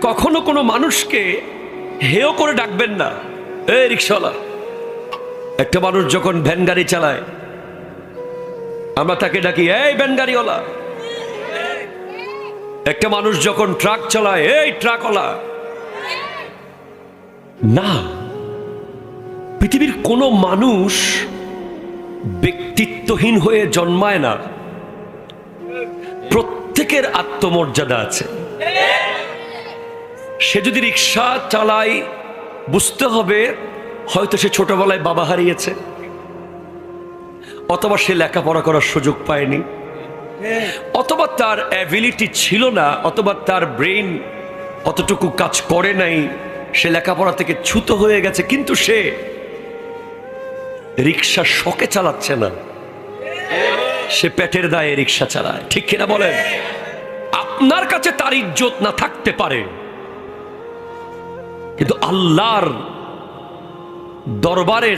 কখনো কোনো মানুষকে হেয় করে ডাকবেন না। এই রিকশাওয়ালা, একটা মানুষ যখন ভ্যান গাড়ি চালায় আমরা তাকে ডাকি এই ভ্যান গাড়িওয়ালা। একটা মানুষ যখন ট্রাক চালায় এই ট্রাকওয়ালা। না, পৃথিবীর কোনো মানুষ ব্যক্তিত্বহীন হয়ে জন্মায় না। প্রত্যেকের আত্মমর্যাদা আছে। সে যদি রিক্সা চালায় বুঝতে হবে হয়তো সে ছোটবেলায় বাবা হারিয়েছে, অথবা সে লেখাপড়া করার সুযোগ পায়নি, অথবা তার অ্যাবিলিটি ছিল না, অথবা তার ব্রেন অতটুকু কাজ করে নাই, সে লেখাপড়া থেকে ছুতো হয়ে গেছে। কিন্তু সে রিক্সা শখে চালাচ্ছে না, সে পেটের দায়ে রিক্সা চালায়। ঠিক কিনা বলেন? আপনার কাছে তার ইজ্জত না থাকতে পারে, কিন্তু আল্লাহর দরবারে